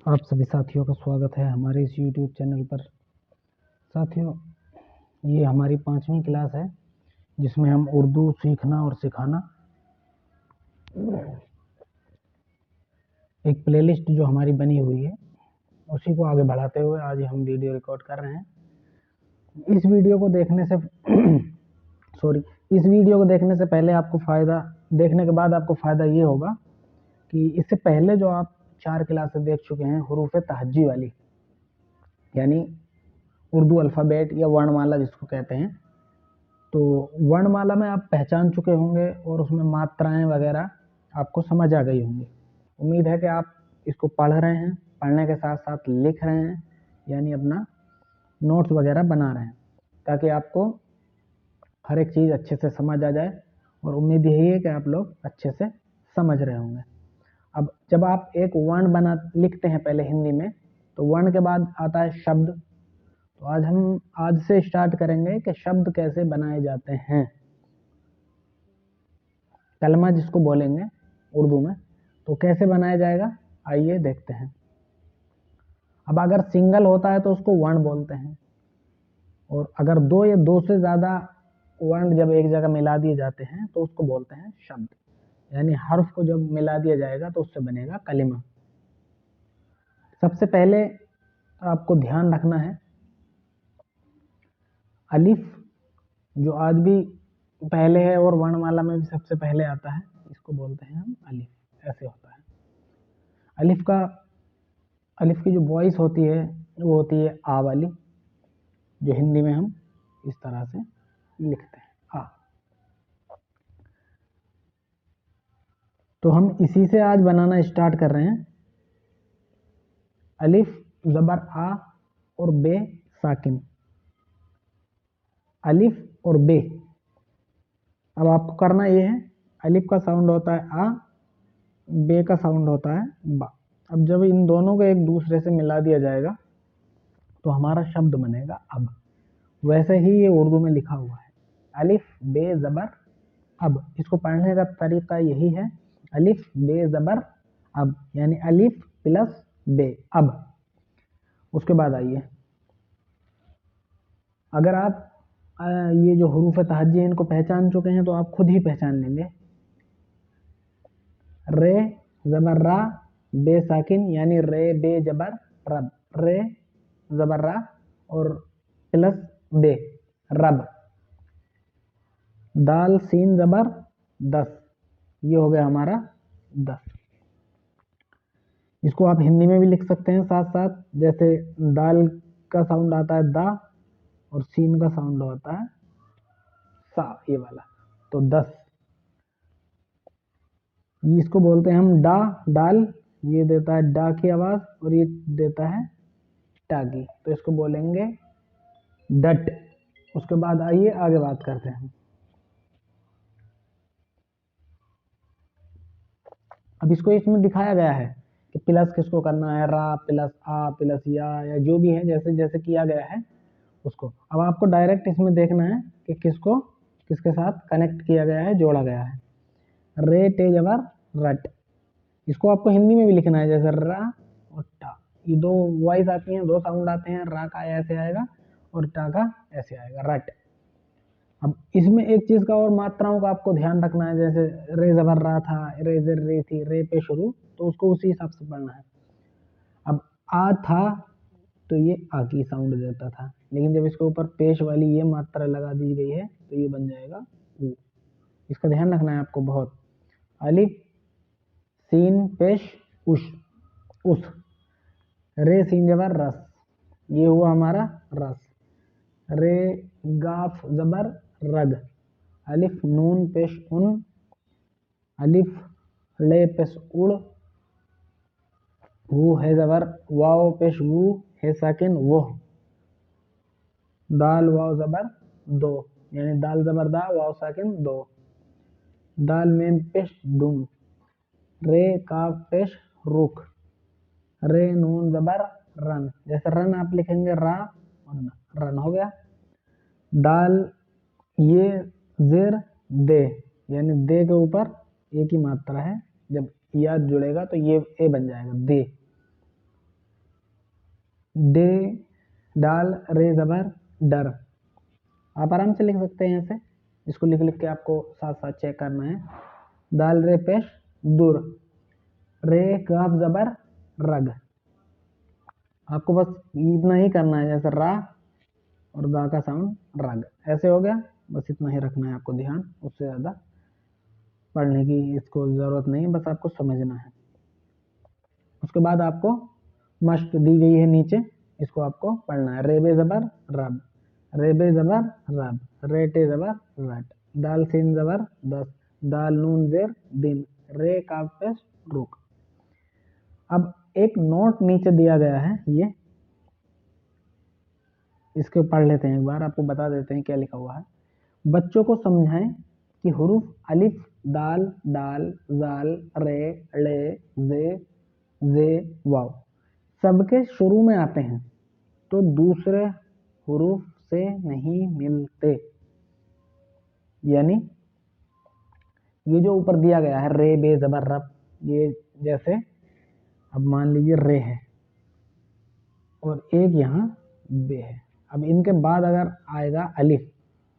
आप सभी साथियों का स्वागत है हमारे इस YouTube चैनल पर। साथियों, ये हमारी 5वीं क्लास है जिसमें हम उर्दू सीखना और सिखाना एक प्लेलिस्ट जो हमारी बनी हुई है उसी को आगे बढ़ाते हुए आज हम वीडियो रिकॉर्ड कर रहे हैं। इस वीडियो को देखने से इस वीडियो को देखने से पहले आपको देखने के बाद आपको फ़ायदा ये होगा कि इससे पहले जो आप 4 क्लासें देख चुके हैं हुरूफ तहज्जी वाली, यानी उर्दू अल्फ़ाबेट या वर्णमाला जिसको कहते हैं, तो वर्णमाला में आप पहचान चुके होंगे और उसमें मात्राएं वगैरह आपको समझ आ गई होंगी। उम्मीद है कि आप इसको पढ़ रहे हैं, पढ़ने के साथ साथ लिख रहे हैं, यानी अपना नोट्स वगैरह बना रहे हैं ताकि आपको हर एक चीज़ अच्छे से समझ आ जाए। और उम्मीद यही है कि आप लोग अच्छे से समझ रहे होंगे। अब जब आप एक वर्ण लिखते हैं पहले हिंदी में, तो वर्ण के बाद आता है शब्द। तो आज से स्टार्ट करेंगे कि शब्द कैसे बनाए जाते हैं, कलमा जिसको बोलेंगे उर्दू में, तो कैसे बनाया जाएगा आइए देखते हैं। अब अगर सिंगल होता है तो उसको वर्ण बोलते हैं, और अगर दो या दो से ज़्यादा वर्ण जब एक जगह मिला दिए जाते हैं तो उसको बोलते हैं शब्द, यानी हर्फ को जब मिला दिया जाएगा तो उससे बनेगा कलिमा। सबसे पहले आपको ध्यान रखना है, अलिफ जो आज भी पहले है और वर्णमाला में भी सबसे पहले आता है, इसको बोलते हैं हम अलिफ। ऐसे होता है। अलिफ की जो वॉइस होती है वो होती है आ वाली, जो हिंदी में हम इस तरह से लिखते हैं आ। तो हम इसी से आज बनाना स्टार्ट कर रहे हैं। अलिफ जबर आ और बे साकिन, अलिफ और बे। अब आपको करना ये है, अलिफ का साउंड होता है आ, बे का साउंड होता है बा। अब जब इन दोनों को एक दूसरे से मिला दिया जाएगा तो हमारा शब्द बनेगा अब। वैसे ही ये उर्दू में लिखा हुआ है, अलिफ बे जबर अब। इसको पढ़ने का तरीका यही है, अलिफ बे जबर अब, यानी अलिफ प्लस बे अब। उसके बाद आइए, अगर आप ये जो हुरूफ तहज्जी है इनको पहचान चुके हैं तो आप खुद ही पहचान लेंगे। रे जबर रा, बे साकिन, यानी रे बे जबर रब, रे जबर रा और प्लस बे रब। दाल सीन जबर 10, ये हो गया हमारा 10। इसको आप हिंदी में भी लिख सकते हैं साथ साथ, जैसे दाल का साउंड आता है दा और सीन का साउंड होता है सा, ये वाला, तो 10। इसको बोलते हैं हम डा, डाल, ये देता है डा की आवाज और ये देता है टा की, तो इसको बोलेंगे डट। उसके बाद आइए आगे बात करते हैं। अब इसको इसमें दिखाया गया है कि प्लस किसको करना है, रा प्लस आ प्लस या जो भी है जैसे जैसे किया गया है उसको। अब आपको डायरेक्ट इसमें देखना है कि किसको किसके साथ कनेक्ट किया गया है, जोड़ा गया है। रे टे जबर रट, इसको आपको हिंदी में भी लिखना है, जैसे रा और टा, ये दो वॉइस आती हैं, दो साउंड आते हैं, रा का ऐसे आएगा और टा का ऐसे आएगा, रट। अब इसमें एक चीज का और मात्राओं का आपको ध्यान रखना है, जैसे रे जबर रा था, रे जर रे थी, रे पे शुरू, तो उसको उसी हिसाब से पढ़ना है। अब आ था तो ये आ की साउंड देता था, लेकिन जब इसके ऊपर पेश वाली ये मात्रा लगा दी गई है तो ये बन जाएगा ऊ। इसका ध्यान रखना है आपको बहुत। अलिफ सीन पेश उश, उस। रे सीन जबर रस, ये हुआ हमारा रस। रे गाफ जबर रग, अलिफ नून पेश उन, अलिफ ले पेश उड़, वो है जबर वाव पेश वू, है साकिन वो। दाल वाव जबर दो, यानी दाल जबर दा, वाव साकिन दो। दाल मेम पेश दुम, रे काफ पेश रुख, रे नून जबर रन, जैसे रन आप लिखेंगे रा और न, रन हो गया। दाल ये जेर दे, यानी दे के ऊपर एक ही मात्रा है, जब याद जुड़ेगा तो ये ए बन जाएगा दे। डे, डाल, रे ज़बर डर। आप आराम से लिख सकते हैं ऐसे, इसको लिख लिख के आपको साथ साथ चेक करना है। दाल रे पेश दूर, रे काफ ज़बर रग। आपको बस इतना ही करना है, जैसे रा और गा का साउंड रग, ऐसे हो गया। बस इतना ही रखना है आपको ध्यान, उससे ज़्यादा पढ़ने की इसको ज़रूरत नहीं है, बस आपको समझना है। उसके बाद आपको मश्क दी गई है नीचे, इसको आपको पढ़ना है। रेबे ज़बर रब, रेबे ज़बर रब, रेटे ज़बर रट, दाल सीन ज़बर दस, दाल नून ज़ेर दिन, रे काफ पेश रुक। अब एक नोट नीचे दिया गया है, ये इसके पढ़ लेते हैं एक बार, आपको बता देते हैं क्या लिखा हुआ है। बच्चों को समझाएं कि हुरूफ अलिफ, दाल, डाल, जाल, रे, ले, जे, वाव सबके शुरू में आते हैं, तो दूसरे हुरूफ से नहीं मिलते। यानी ये जो ऊपर दिया गया है रे बे ज़बर रब, ये जैसे अब मान लीजिए रे है और एक यहाँ बे है, अब इनके बाद अगर आएगा अलिफ,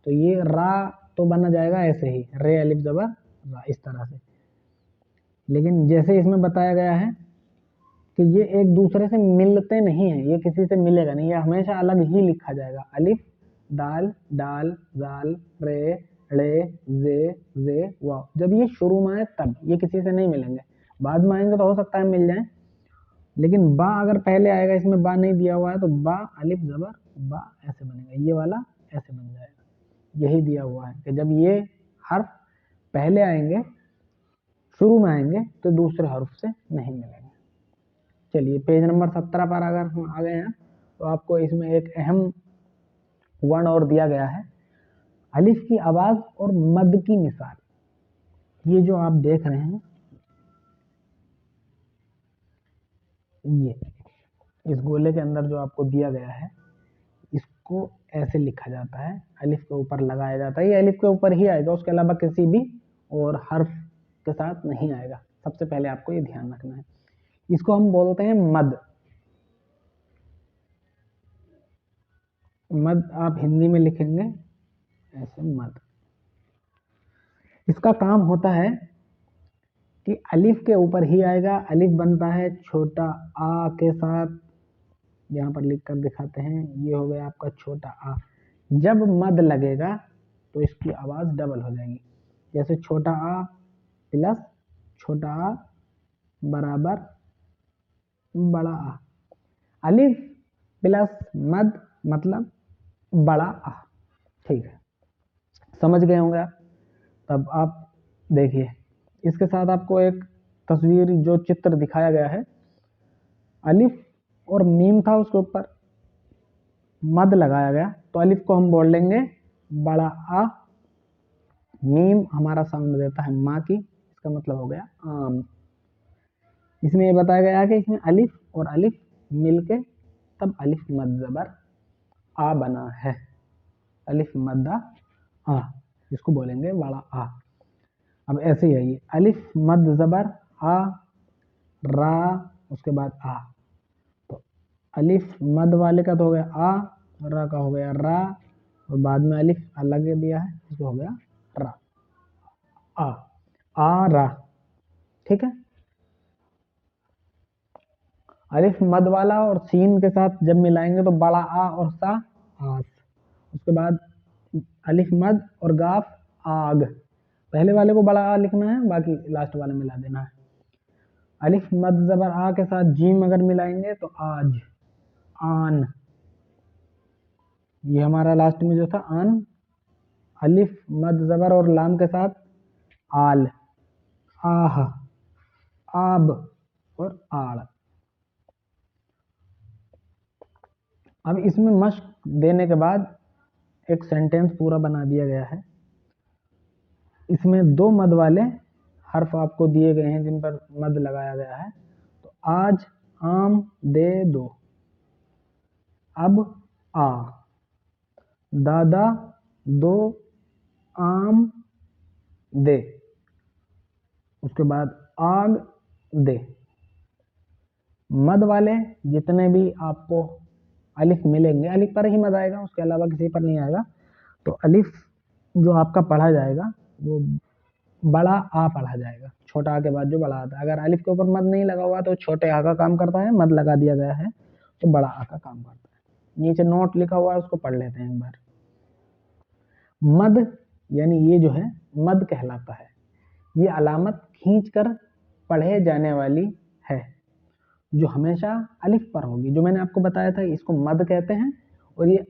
तो ये रा तो बना जाएगा ऐसे ही, रे अलिफ ज़बर रा, इस तरह से। लेकिन जैसे इसमें बताया गया है कि ये एक दूसरे से मिलते नहीं है, ये किसी से मिलेगा नहीं, ये हमेशा अलग ही लिखा जाएगा। अलिफ, दाल, डाल, जाल, रे, ड़े, जे, वाव। जब ये शुरू में आए तब ये किसी से नहीं मिलेंगे, बाद में आएंगे तो हो सकता है मिल जाए, लेकिन बा अगर पहले आएगा, इसमें बा नहीं दिया हुआ है, तो बा अलिफ ज़बर बा ऐसे बनेगा, ये वाला ऐसे बन जाएगा। यही दिया हुआ है कि जब ये हर्फ पहले आएंगे, शुरू में आएंगे, तो दूसरे हर्फ से नहीं मिलेंगे। चलिए पेज नंबर 17 पर अगर हम आ गए हैं, तो आपको इसमें एक अहम वर्ण और दिया गया है, अलिफ की आवाज और मद की मिसाल। ये जो आप देख रहे हैं, ये इस गोले के अंदर जो आपको दिया गया है, इसको ऐसे लिखा जाता है, अलिफ के ऊपर लगाया जाता है। ये अलिफ के ऊपर ही आएगा, उसके अलावा किसी भी और हर्फ के साथ नहीं आएगा। सबसे पहले आपको ये ध्यान रखना है। इसको हम बोलते हैं मद। मद आप हिंदी में लिखेंगे ऐसे, मद। इसका काम होता है कि अलिफ के ऊपर ही आएगा, अलिफ बनता है छोटा आ के साथ, यहाँ पर लिख कर दिखाते हैं, ये हो गया आपका छोटा आ। जब मद लगेगा तो इसकी आवाज डबल हो जाएगी, जैसे छोटा आ प्लस छोटा आ बराबर बड़ा आ, अलिफ प्लस मद मतलब बड़ा आ। ठीक है, समझ गए होंगे आप। तब आप देखिए, इसके साथ आपको एक तस्वीर जो चित्र दिखाया गया है, अलिफ और मीम था, उसके ऊपर मद लगाया गया, तो अलिफ को हम बोल लेंगे बड़ा आ, मीम हमारा साउंड देता है माँ की, इसका मतलब हो गया आम। इसमें ये बताया गया कि इसमें अलिफ और अलिफ मिलके तब अलिफ मद ज़बर आ बना है। अलिफ मद्दा आ, इसको बोलेंगे बड़ा आ। अब ऐसे ही है, ये अलिफ मद ज़बर आ, रा, उसके बाद आ, तो अलिफ मद वाले का तो हो गया आ, रा का हो गया रा, और बाद में अलिफ अलग दिया है, इसको हो गया रा, आ रा। ठीक है, अलिफ मद वाला और सीन के साथ जब मिलाएंगे तो बड़ा आ और सा आस। उसके बाद अलिफ मद और गाफ आग, पहले वाले को बड़ा आ लिखना है, बाकी लास्ट वाले मिला देना है। अलिफ मद ज़बर आ के साथ जीम अगर मिलाएंगे तो आज, आन, ये हमारा लास्ट में जो था आन। अलिफ मद ज़बर और लाम के साथ आल, आह, आब और आड़। अब इसमें मश्क देने के बाद एक सेंटेंस पूरा बना दिया गया है। इसमें दो मद वाले हर्फ आपको दिए गए हैं जिन पर मद लगाया गया है, तो आज आम दे दो, अब आ, दादा दो आम दे, उसके बाद आग दे। मद वाले जितने भी आपको अलिफ मिलेंगे, अलिफ पर ही मद आएगा, उसके अलावा किसी पर नहीं आएगा। तो अलिफ जो आपका पढ़ा जाएगा वो बड़ा आ पढ़ा जाएगा, छोटा आ के बाद जो बड़ा आता है। अगर अलिफ के ऊपर मद नहीं लगा हुआ तो छोटे आ का काम करता है, मद लगा दिया गया है तो बड़ा आ का काम करता है। नीचे नोट लिखा हुआ है, उसको पढ़ लेते हैं एक बार। मद यानी ये जो है मद कहलाता है, ये अलामत खींचकर पढ़े जाने वाली है जो हमेशा अलिफ पर होगी। जो मैंने आपको बताया था इसको मद कहते हैं, और ये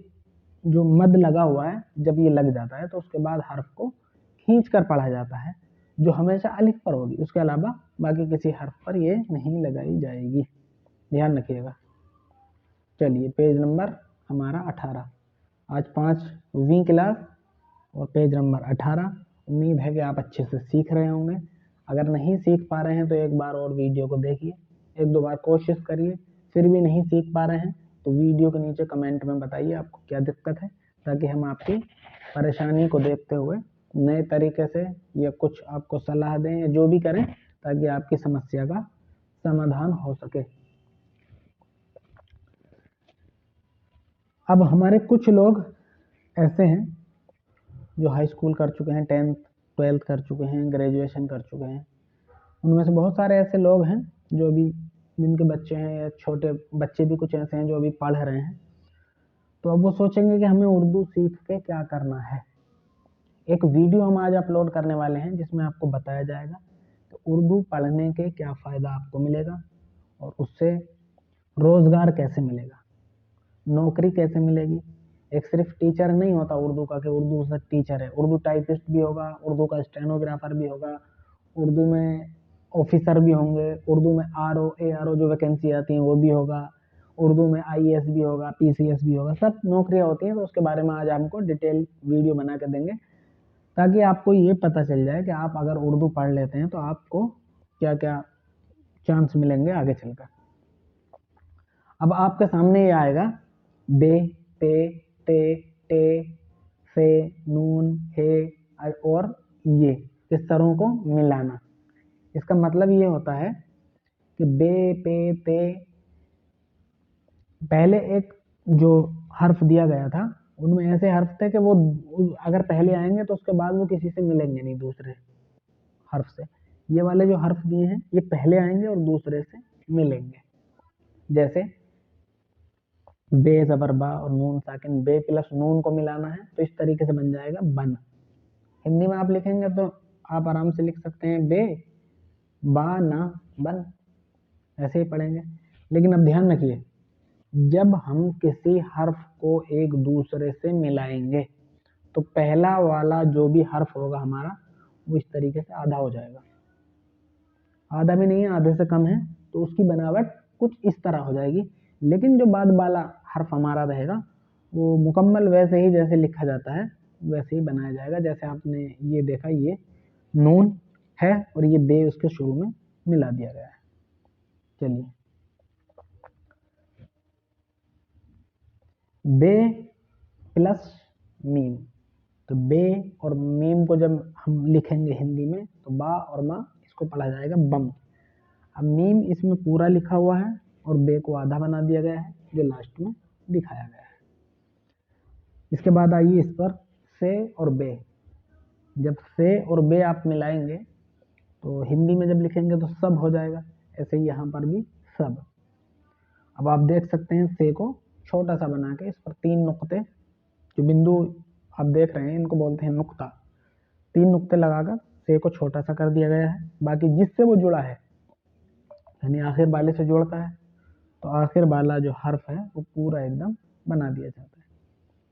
जो मद लगा हुआ है जब ये लग जाता है तो उसके बाद हर्फ को खींच कर पढ़ा जाता है, जो हमेशा अलिफ पर होगी, उसके अलावा बाकी किसी हर्फ पर ये नहीं लगाई जाएगी, ध्यान रखिएगा। चलिए पेज नंबर हमारा 18, आज 5वीं क्लास और पेज नंबर 18। उम्मीद है कि आप अच्छे से सीख रहे होंगे। अगर नहीं सीख पा रहे हैं तो एक बार और वीडियो को देखिए, एक दो बार कोशिश करिए, फिर भी नहीं सीख पा रहे हैं तो वीडियो के नीचे कमेंट में बताइए आपको क्या दिक्कत है, ताकि हम आपकी परेशानी को देखते हुए नए तरीके से या कुछ आपको सलाह दें या जो भी करें, ताकि आपकी समस्या का समाधान हो सके। अब हमारे कुछ लोग ऐसे हैं जो हाई स्कूल कर चुके हैं, 10th 12th कर चुके हैं, ग्रेजुएशन कर चुके हैं। उनमें से बहुत सारे ऐसे लोग हैं जो अभी जिनके बच्चे हैं या छोटे बच्चे भी कुछ ऐसे हैं जो अभी पढ़ रहे हैं। तो अब वो सोचेंगे कि हमें उर्दू सीख के क्या करना है। एक वीडियो हम आज अपलोड करने वाले हैं जिसमें आपको बताया जाएगा कि उर्दू पढ़ने के क्या फ़ायदा आपको मिलेगा और उससे रोज़गार कैसे मिलेगा, नौकरी कैसे मिलेगी। एक सिर्फ टीचर नहीं होता उर्दू का कि उर्दू से टीचर है, उर्दू टाइपिस्ट भी होगा, उर्दू का स्टेनोग्राफर भी होगा, उर्दू में ऑफिसर भी होंगे, उर्दू में ARO जो वैकेंसी आती हैं वो भी होगा, उर्दू में IAS भी होगा, PCS भी होगा, सब नौकरियां होती हैं। तो उसके बारे में आज हमको डिटेल वीडियो बना के देंगे, ताकि आपको ये पता चल जाए कि आप अगर उर्दू पढ़ लेते हैं तो आपको क्या क्या चांस मिलेंगे आगे चलकर। अब आपके सामने ये आएगा बे, पे, ते, टे, से, नून, हे और ये, इस तरह को मिलाना। इसका मतलब ये होता है कि बे, पे, ते पहले एक जो हर्फ दिया गया था उनमें ऐसे हर्फ थे कि वो अगर पहले आएंगे तो उसके बाद वो किसी से मिलेंगे नहीं दूसरे हर्फ से। ये वाले जो हर्फ दिए हैं ये पहले आएंगे और दूसरे से मिलेंगे। जैसे बे जबर बा और नून साकिन, बे प्लस नून को मिलाना है तो इस तरीके से बन जाएगा बन। हिंदी में आप लिखेंगे तो आप आराम से लिख सकते हैं बे बा ना बन, ऐसे ही पढ़ेंगे। लेकिन अब ध्यान रखिए, जब हम किसी हर्फ को एक दूसरे से मिलाएंगे तो पहला वाला जो भी हर्फ होगा हमारा वो इस तरीके से आधा हो जाएगा, आधा भी नहीं है, आधे से कम है, तो उसकी बनावट कुछ इस तरह हो जाएगी। लेकिन जो बाद वाला हर्फ हमारा रहेगा वो मुकम्मल वैसे ही जैसे लिखा जाता है वैसे ही बनाया जाएगा। जैसे आपने ये देखा, ये नून है और ये बे उसके शुरू में मिला दिया गया है। चलिए, बे प्लस मीम, तो बे और मीम को जब हम लिखेंगे हिंदी में तो बा और मा इसको पढ़ा जाएगा बम। अब मीम इसमें पूरा लिखा हुआ है और बे को आधा बना दिया गया है जो लास्ट में दिखाया गया है। इसके बाद आइए इस पर से और बे। जब से और बे आप मिलाएंगे तो हिंदी में जब लिखेंगे तो सब हो जाएगा, ऐसे ही यहाँ पर भी सब। अब आप देख सकते हैं से को छोटा सा बना के इस पर 3 नुक्ते, जो बिंदु आप देख रहे हैं इनको बोलते हैं नुक्ता, 3 नुक्ते लगाकर से को छोटा सा कर दिया गया है। बाकी जिससे वो जुड़ा है यानी आखिर वाले से जुड़ता है तो आखिर वाला जो हर्फ है वो पूरा एकदम बना दिया जाता है।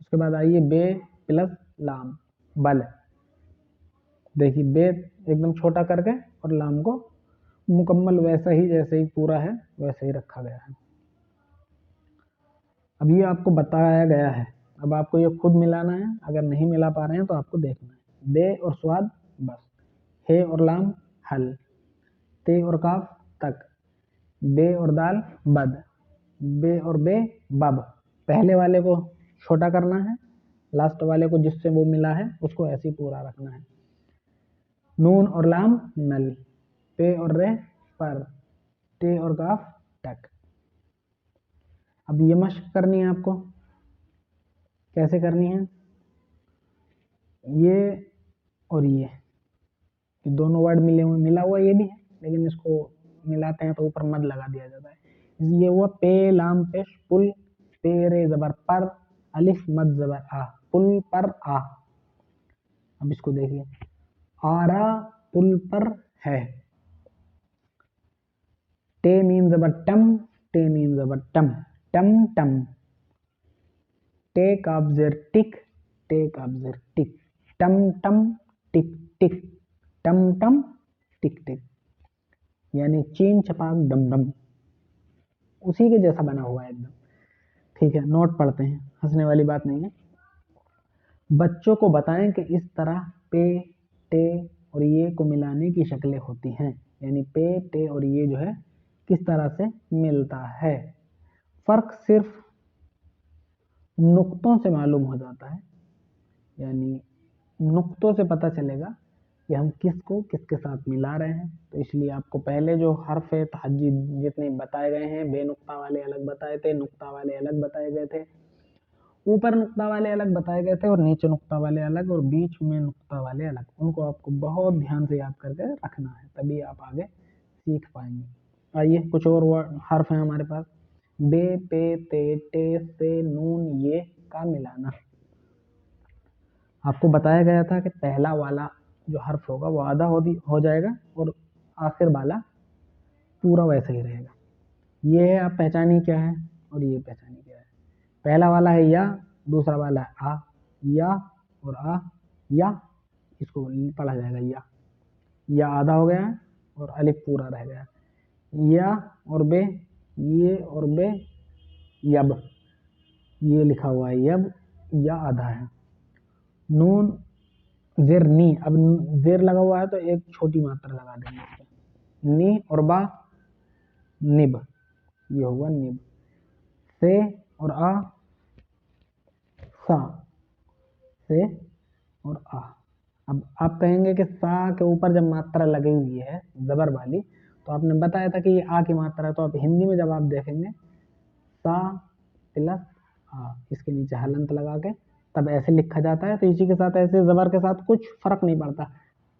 उसके बाद आइए बे प्लस लाम बल। देखिए बे एकदम छोटा करके और लाम को मुकम्मल वैसा ही जैसे ही पूरा है वैसे ही रखा गया है। अब ये आपको बताया गया है, अब आपको ये खुद मिलाना है। अगर नहीं मिला पा रहे हैं तो आपको देखना है। बे और स्वाद बस, हे और लाम हल, ते और काफ तक, बे और दाल बद, बे और बे बब। पहले वाले को छोटा करना है, लास्ट वाले को जिससे वो मिला है उसको ऐसे ही पूरा रखना है। नून और लाम नल, पे और रे पर, टे और काफ टक। अब ये मशक करनी है आपको। कैसे करनी है? ये और ये दोनों वर्ड मिले हुए, मिला हुआ ये भी है, लेकिन इसको मिलाते हैं तो ऊपर मद लगा दिया जाता है। ये हुआ पे लाम पेश पुल, पेरे जबर पर, अलिफ मद जबर आ, पुल पर आ। अब इसको देखिए, आरा पुल पर है। टे मीम जबर टम, टे मीम जबर टम, टम टम। टेक ऑब्जर टिक, टेक ऑब्जर टिक, टम टम टिक टिक, टम टम टिक टिक, यानी चीन चपाक डम डम, उसी के जैसा बना हुआ है एकदम। ठीक है, नोट पढ़ते हैं, हंसने वाली बात नहीं है। बच्चों को बताएं कि इस तरह पे, टे और ये को मिलाने की शक्लें होती हैं, यानी पे, टे और ये जो है किस तरह से मिलता है। फर्क सिर्फ नुक्तों से मालूम हो जाता है, यानी नुक्तों से पता चलेगा कि हम किसको किसके साथ मिला रहे हैं। तो इसलिए आपको पहले जो हर्फ तहज्जी जितने बताए गए हैं, बेनुक्ता वाले अलग बताए थे, नुक्ता वाले अलग बताए गए थे, ऊपर नुक्ता वाले अलग बताए गए थे, और नीचे नुक्ता वाले अलग, और बीच में नुक्ता वाले अलग। उनको आपको बहुत ध्यान से याद करके रखना है, तभी आप आगे सीख पाएंगे। आइए कुछ और हर्फ हैं हमारे पास। बे, पे, ते, टे, से, नून, ये का मिलाना। आपको बताया गया था कि पहला वाला जो हर्फ होगा वो आधा हो जाएगा, और आखिर वाला पूरा वैसा ही रहेगा। ये है, आप पहचानिए क्या है, और ये पहचानिए क्या है। पहला वाला है या, दूसरा वाला है आ, या और आ, या, इसको पढ़ा जाएगा या आधा हो गया है और अलिफ पूरा रह गया। या और बे, ये और बे, यब, ये लिखा हुआ है यब, या आधा है। नून जेर नी, अब जेर लगा हुआ है तो एक छोटी मात्रा लगा देंगे। नी और बा, निब, ये हुआ निब। से और आ, सा, से और आ। अब आप कहेंगे कि सा के ऊपर जब मात्रा लगी हुई है जबर वाली, तो आपने बताया था कि ये आ की मात्रा है, तो आप हिंदी में जब आप देखेंगे सा प्लस आ, इसके नीचे हलंत लगा के तब ऐसे लिखा जाता है। तो इसी के साथ ऐसे जबर के साथ कुछ फर्क नहीं पड़ता,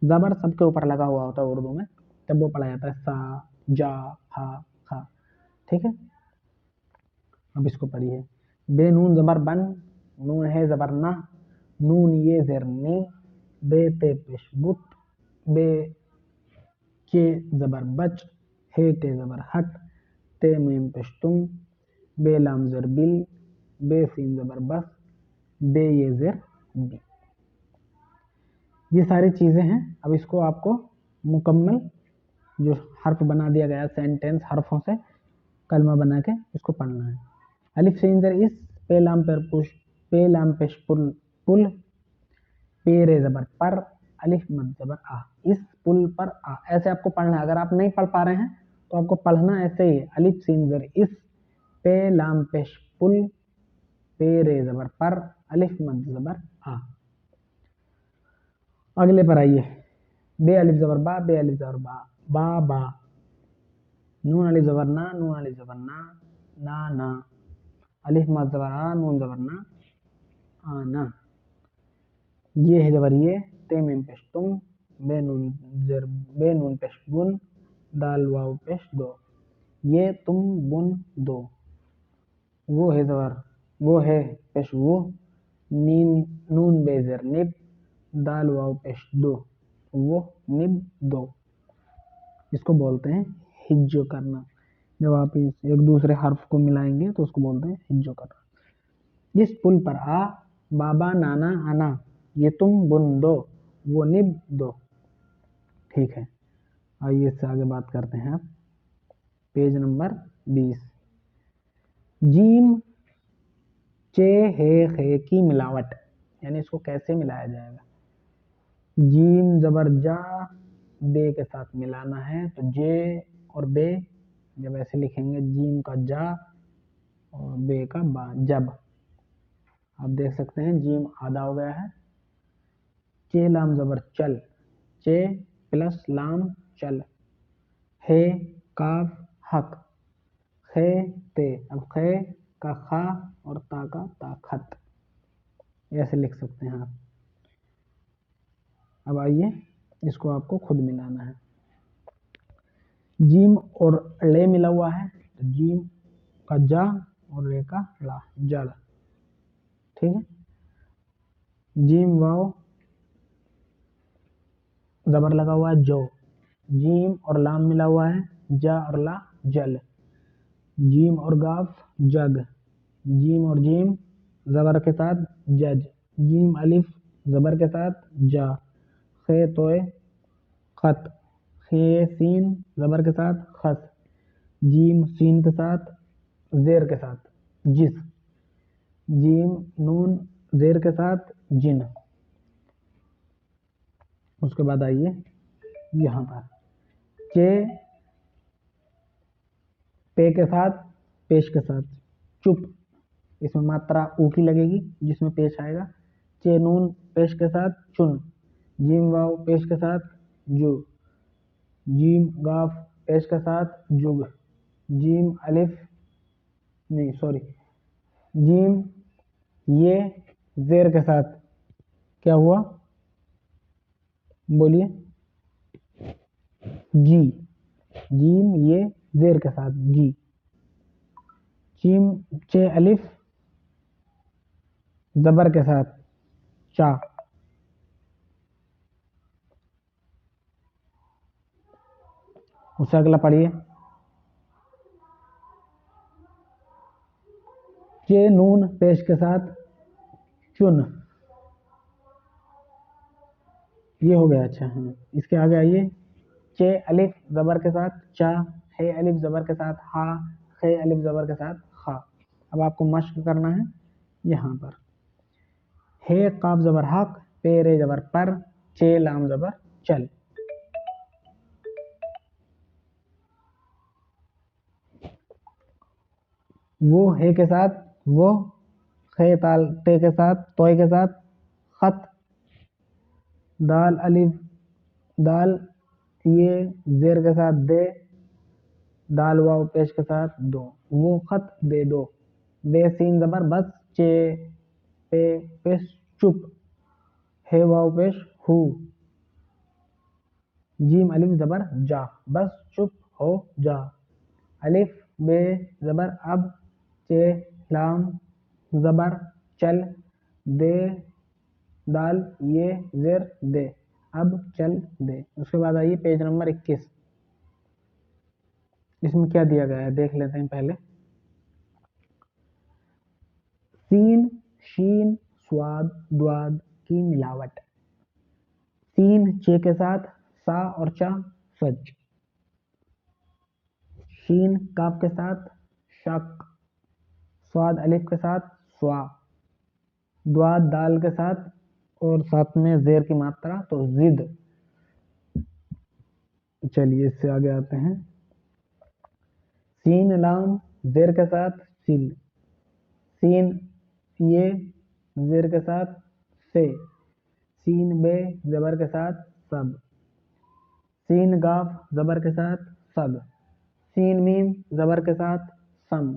जबर सबके ऊपर लगा हुआ होता है उर्दू में, तब वो पढ़ा जाता है सा, जा, हा, खा। ठीक है, अब इसको पढ़िए। बे नून जबर बन, नून है जबर ना, नून ये जेर नी, बे ते पेश बुत, बे के जबर बच, हे टे जबर हट, ते मीम पेश तुम, बे लाम जर बिल, बे सीन जबर बस, बे ये जेर बी। ये सारी चीजें हैं। अब इसको आपको मुकम्मल जो हर्फ बना दिया गया सेंटेंस हर्फों से कलमा बना के इसको पढ़ना है। अलिफ से इंजर इस, पे लाम पर पुश, पे लाम पेश पुल पुल, पेरे जबर पर, अलिफ मद जबर आ, इस पुल पर आ। ऐसे आपको पढ़ना है। अगर आप नहीं पढ़ पा रहे हैं तो आपको पढ़ना ऐसे ही, अलिफ से इंजर इस, पे लाम पेश पुल, पेरे जबर पर, अलिफ मद जबर आ। अगले पर आइए। बे अलिफ जबर बा, बे अलिफ जबर बा, बा बा। नून अलिफ जबर ना, नून अलिफ जबर ना, ना ना। अलिफ मद जबर आ, नून जबर ना, आना। ये है जबर ये, ते मीम पेश तुम, बे नून जर, बे नून पेश बुन, दाल वाव पेश दो, ये तुम बुन दो। वो है जबर, वो है पेश वो, नीन नून बेजर निब, दाल वाव पेश दो, वो निब दो। इसको बोलते हैं हिज्जो करना। जब आप इस एक दूसरे हर्फ को मिलाएंगे तो उसको बोलते हैं हिज्जो करना। इस पुल पर आ, बाबा नाना आना, ये तुम बुन दो, वो निब दो। ठीक है, आइए इससे आगे बात करते हैं। आप पेज नंबर 20। जीम चे हे खे की मिलावट, यानी इसको कैसे मिलाया जाएगा। जीम जबर जा, बे के साथ मिलाना है, तो जे और बे जब ऐसे लिखेंगे, जीम का जा और बे का बा, जब। आप देख सकते हैं जीम आधा हो गया है। चे लाम जबर चल, चे प्लस लाम चल, हे काफ हक, खे ते। अब खे का खा और ता का ताखत, ऐसे लिख सकते हैं आप। अब आइए इसको आपको खुद मिलाना है। जीम और ले मिला हुआ है, तो जीम का जा और रे का ला, जड़। ठीक है। जीम वाव जबर लगा हुआ है, जो। जीम और लाम मिला हुआ है, जा और ला, जल। जीम और गाफ जग। जीम और जीम जबर के साथ जज। जीम अलिफ जबर के साथ जा। खे तोए खत। खे सीन जबर के साथ खस। जीम सीन के साथ जेर के साथ जिस। जीम नून जेर के साथ जिन। उसके बाद आइए यहाँ पर चे पे के साथ पेश के साथ चुप, इसमें मात्रा ऊ की लगेगी जिसमें पेश आएगा। चे नून पेश के साथ चुन। जीम वाव पेश के साथ जु। जीम गाफ पेश के साथ जुग। जीम अलिफ नहीं सॉरी, जीम ये जेर के साथ क्या हुआ, बोलिए, जी। जीम ये जेर के साथ जी। चीम चे अलिफ जबर के साथ चा। उससे अगला पढ़िए चे नून पेश के साथ चुन, ये हो गया। अच्छा हाँ, इसके आगे आइए चे अलिफ जबर के साथ चा, हे अलिफ जबर के साथ हा, हे अलिफ जबर के साथ खा। अब आपको मश्क करना है यहाँ पर। हे काफ जबर हक, पे रे जबर पर, चे लाम जबर चल। वो हे के साथ वो, खे ताल ते के साथ तोय के साथ खत। दाल अलिफ दाल ये जेर के साथ दे। दाल वाव पेश के साथ दो, वो खत दे दो। बे सीन जबर बस, चे पे पेश चुप, हे वाव पेश हु। जीम अलिफ जबर जा, बस चुप हो जा। अलिफ बे जबर अब, चे लाम जबर चल, दे दाल ये जेर दे, अब चल दे। उसके बाद आइए पेज नंबर 21। इसमें क्या दिया गया है देख लेते हैं पहले। सीन शीन स्वाद द्वाद की मिलावट। सीन चे के साथ सा और चा सच। शीन काफ के साथ शक। स्वाद अलिफ के साथ स्वा। द्वाद दाल के साथ और साथ में जेर की मात्रा तो जिद। चलिए इससे आगे आते हैं। सीन लाम जेर के साथ सिल। सीन ये जेर के साथ से। सीन बे जबर के साथ सब। सीन गाफ जबर के साथ सग। सीन मीम जबर के साथ सम।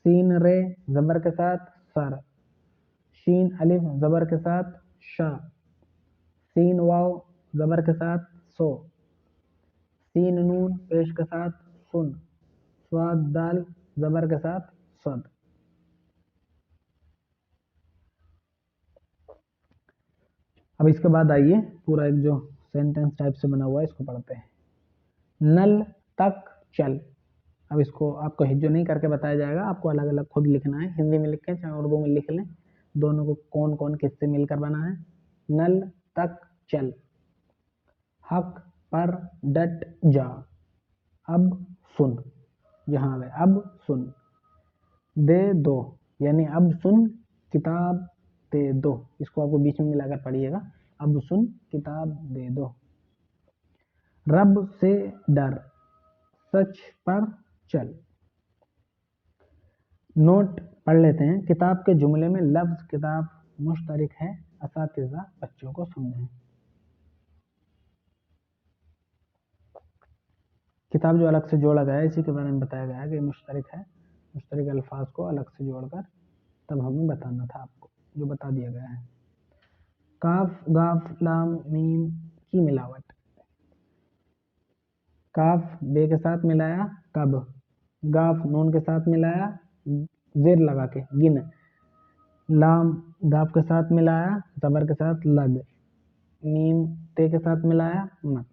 सीन रे जबर के साथ सर। शीन अलिफ जबर के साथ शाह। सीन वाव जबर के साथ सो। सीन नून पेश के साथ सुन। स्वाद दाल जबर के साथ सद। अब इसके बाद आइए पूरा एक जो सेंटेंस टाइप से बना हुआ है इसको पढ़ते हैं। नल तक चल। अब इसको आपको हिज्जो नहीं करके बताया जाएगा, आपको अलग अलग खुद लिखना है। हिंदी में लिखें चाहे उर्दू में लिख लें, दोनों को कौन कौन किससे मिलकर बना है। नल तक चल। हक पर डट जा। अब सुन, यहाँ आ गए अब सुन। दे दो, यानी अब सुन किताब दे दो, इसको आपको बीच में मिलाकर पढ़िएगा। अब सुन किताब दे दो। रब से डर, सच पर चल। नोट पढ़ लेते हैं। किताब के जुमले में लफ्ज किताब मुश्तरिक है, असातिज़ा बच्चों को समझें। किताब जो अलग से जोड़ा गया है इसी के बारे में बताया गया है कि मुश्तरिक है, उस तरह के अल्फाज को अलग से जोड़कर तब हमें बताना था आपको, जो बता दिया गया है। काफ गाफ लाम मीम की मिलावट, काफ बे के साथ मिलाया कब, गाफ नून के साथ मिलाया जेर लगा के गिन, लाम गाफ के साथ मिलाया जबर के साथ लग, मीम ते के साथ मिलाया मत।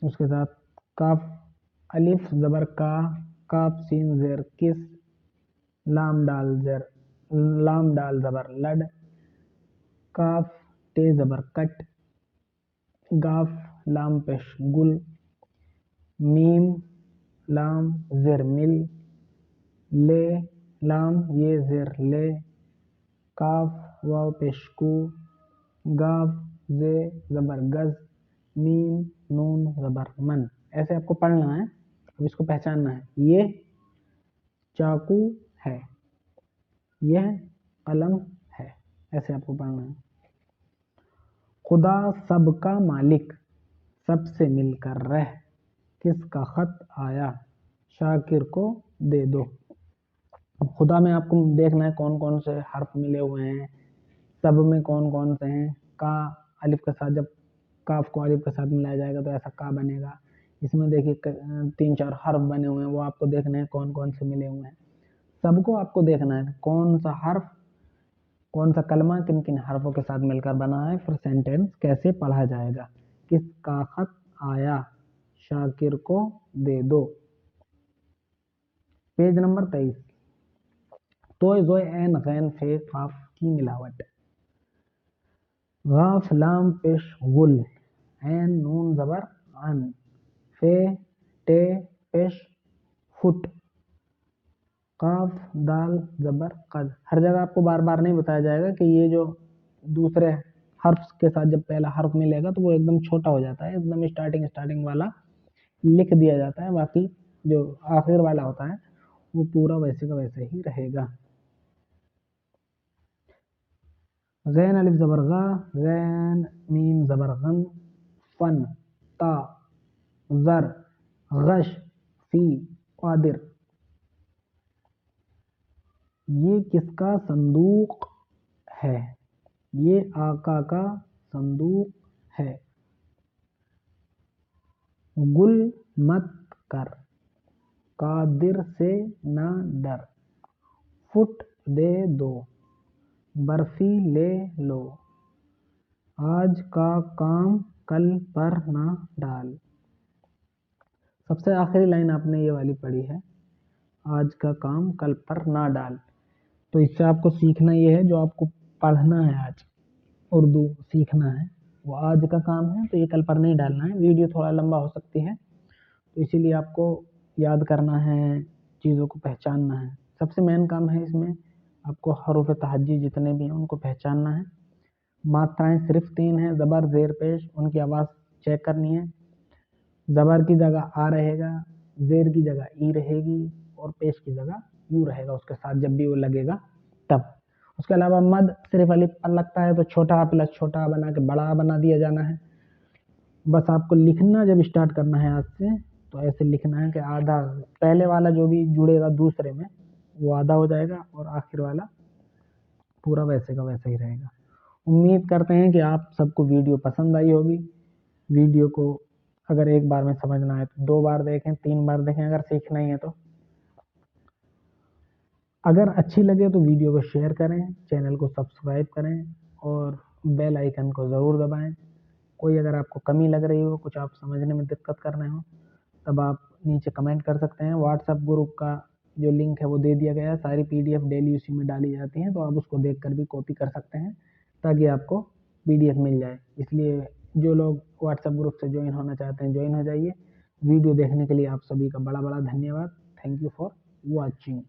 उसके साथ काफ अलिफ जबर का, काफ सीन जेर किस, लाम डाल जबर लड, काफ ते जबर कट, गाफ लाम पेश गुल, मीम लाम जेर मिल, ले लाम ये जेर ले, काफ वाव पेश कू, गाफ जे जबर गज, मीम नून जबर मन। ऐसे आपको पढ़ना है। अब इसको पहचानना है, ये चाकू है, यह कलम है, ऐसे आपको पढ़ना है। खुदा सबका मालिक, सबसे मिलकर रह, किसका खत आया, शाकिर को दे दो। अब खुदा में आपको देखना है कौन कौन से हर्फ मिले हुए हैं, सब में कौन कौन से हैं। का अलिफ के साथ, जब काफ को अलिफ के साथ मिलाया जाएगा तो ऐसा का बनेगा। इसमें देखिए 3-4 हर्फ बने हुए हैं, वो आपको देखने हैं कौन कौन से मिले हुए हैं। सबको आपको देखना है कौन सा हर्फ, कौन सा कलमा किन किन हर्फों के साथ मिलकर बना है, फिर सेंटेंस कैसे पढ़ा जाएगा। किसका खत आया, शाकिर को दे दो। Page number 23। तोय जोय एन गैन फे काफ की मिलावट, गाफ लाम पेश गुल, एन नून जबर अन, फे टे पेश फुट, काफ दाल जबर कद। हर जगह आपको बार बार नहीं बताया जाएगा कि ये जो दूसरे हर्फ के साथ जब पहला हर्फ मिलेगा तो वो एकदम छोटा हो जाता है, एकदम स्टार्टिंग वाला लिख दिया जाता है, बाकी जो आखिर वाला होता है वो पूरा वैसे का वैसे ही रहेगा। गैन अलिफ जबर गा, गैन मीम जबर गन, फन ता जर गश फी कादिर। ये किसका संदूक है, ये आका का संदूक है। गुल मत कर, कादिर से ना डर, फुट दे दो, बर्फी ले लो, आज का काम कल पर ना डाल। सबसे आखिरी लाइन आपने ये वाली पढ़ी है, आज का काम कल पर ना डाल। तो इससे आपको सीखना ये है, जो आपको पढ़ना है आज उर्दू सीखना है वो आज का काम है, तो ये कल पर नहीं डालना है। वीडियो थोड़ा लंबा हो सकती है, तो इसीलिए आपको याद करना है, चीज़ों को पहचानना है। सबसे मेन काम है इसमें आपको हरूफ तहज्जी जितने भी हैं उनको पहचानना है। मात्राएं सिर्फ 3 हैं, ज़बर ज़ेर पेश, उनकी आवाज़ चेक करनी है। ज़बर की जगह आ रहेगा, ज़ेर की जगह ई रहेगी और पेश की जगह यू रहेगा उसके साथ जब भी वो लगेगा तब। उसके अलावा मद सिर्फ अलिफ पर लगता है तो छोटा प्लस छोटा बना के बड़ा बना दिया जाना है। बस आपको लिखना जब स्टार्ट करना है आज से तो ऐसे लिखना है कि आधा पहले वाला जो भी जुड़ेगा दूसरे में वो आधा हो जाएगा और आखिर वाला पूरा वैसे का वैसे ही रहेगा। उम्मीद करते हैं कि आप सबको वीडियो पसंद आई होगी। वीडियो को अगर एक बार में समझना है तो 2 बार देखें, 3 बार देखें अगर सीखना ही है तो। अगर अच्छी लगे तो वीडियो को शेयर करें, चैनल को सब्सक्राइब करें और बेल आइकन को ज़रूर दबाएं। कोई अगर आपको कमी लग रही हो, कुछ आप समझने में दिक्कत कर रहे हो, तब आप नीचे कमेंट कर सकते हैं। व्हाट्सएप ग्रुप का जो लिंक है वो दे दिया गया है, सारी पीडीएफ डेली उसी में डाली जाती हैं, तो आप उसको देखकर भी कॉपी कर सकते हैं ताकि आपको पीडीएफ मिल जाए। इसलिए जो लोग व्हाट्सएप ग्रुप से ज्वाइन होना चाहते हैं ज्वाइन हो जाइए। वीडियो देखने के लिए आप सभी का बड़ा बड़ा धन्यवाद। Thank you for watching.